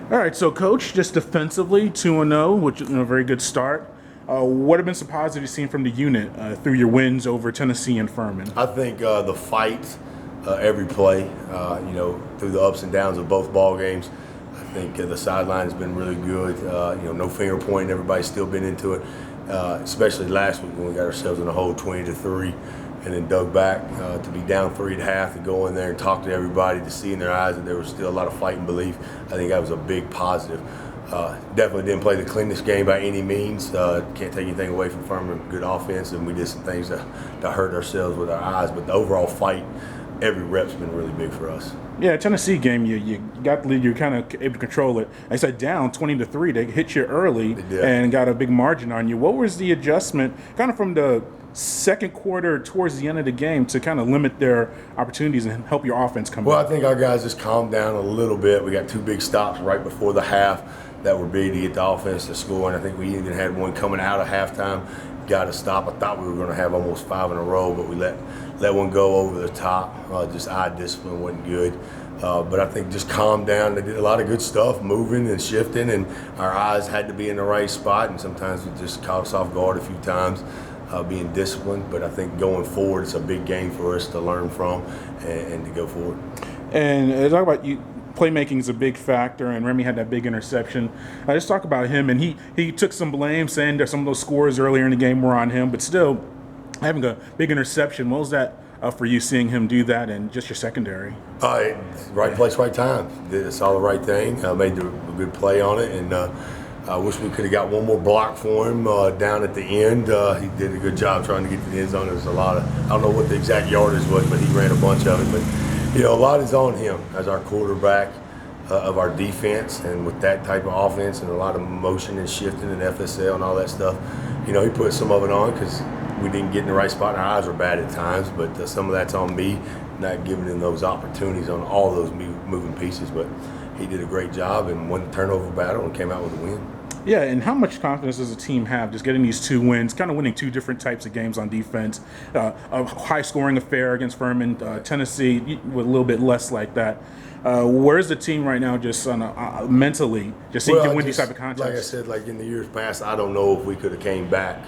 All right, so Coach, just defensively, 2-0, which is a very good start. What have been some positives you've seen from the unit through your wins over Tennessee and Furman? I think the fight, every play, through the ups and downs of both ball games. I think the sideline has been really good. No finger pointing. Everybody's still been into it, especially last week when we got ourselves in a hole 20-3 and then dug back to be down 3 at half, to go in there and talk to everybody, to see in their eyes that there was still a lot of fight and belief. I think that was a big positive. Definitely didn't play the cleanest game by any means. Can't take anything away from Furman. Good offense, and we did some things to hurt ourselves with our eyes. But the overall fight, every rep's been really big for us. Yeah, Tennessee game, you got the lead, you're kind of able to control it. I said down 20-3, they hit you early and got a big margin on you. What was the adjustment kind of from the second quarter towards the end of the game to kind of limit their opportunities and help your offense come Well, back? I think our guys just calmed down a little bit. We got 2 big stops right before the half that were big to get the offense to score, and I think we even had one coming out of halftime. Got a stop. I thought we were going to have almost 5 in a row, but we let one go over the top. Just eye discipline wasn't good. But I think just calmed down. They did a lot of good stuff, moving and shifting, and our eyes had to be in the right spot, and sometimes it just caught us off guard a few times. Being disciplined, but I think going forward, it's a big game for us to learn from and to go forward. And talk about you. Playmaking is a big factor, and Remy had that big interception. Just talk about him, and he took some blame, saying that some of those scores earlier in the game were on him, but still having a big interception. What was that for you, seeing him do that and just your secondary? Right place, right time. Saw the right thing. Made a good play on it, and I wish we could have got one more block for him down at the end. He did a good job trying to get to the end zone. There was a lot of, I don't know what the exact yardage was, but he ran a bunch of it. But a lot is on him as our quarterback of our defense, and with that type of offense and a lot of motion and shifting and FSL and all that stuff, he put some of it on because we didn't get in the right spot and our eyes were bad at times. But some of that's on me, not giving him those opportunities on all those moving pieces. But he did a great job and won the turnover battle and came out with a win. Yeah, and how much confidence does the team have just getting these 2 wins, kind of winning 2 different types of games on defense? A high-scoring affair against Furman, Tennessee with a little bit less like that. Where's the team right now just mentally, just so you can win these type of contests? Like I said, like in the years past, I don't know if we could have came back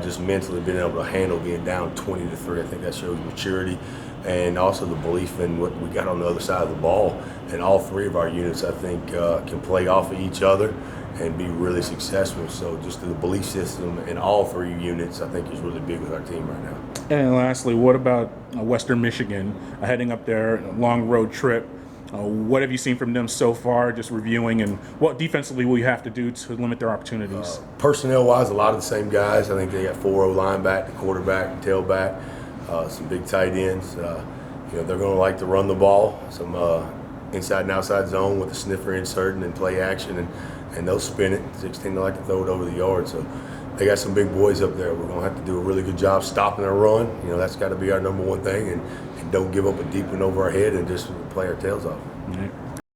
just mentally being able to handle being down 20-3. I think that shows maturity and also the belief in what we got on the other side of the ball. And all 3 of our units, I think, can play off of each other and be really successful. So just the belief system in all 3 units, I think, is really big with our team right now. And lastly, what about Western Michigan heading up there, a long road trip? What have you seen from them so far, just reviewing, and what defensively will you have to do to limit their opportunities? Personnel-wise, a lot of the same guys. I think they got 4 O-line back, the quarterback, tailback, some big tight ends. They're going to like to run the ball, some inside and outside zone with the sniffer inserting and play action, and they'll spin it. 16, they like to throw it over the yard. So they got some big boys up there. We're going to have to do a really good job stopping our run. That's got to be our number one thing, and don't give up a deep one over our head and just play our tails off. Right.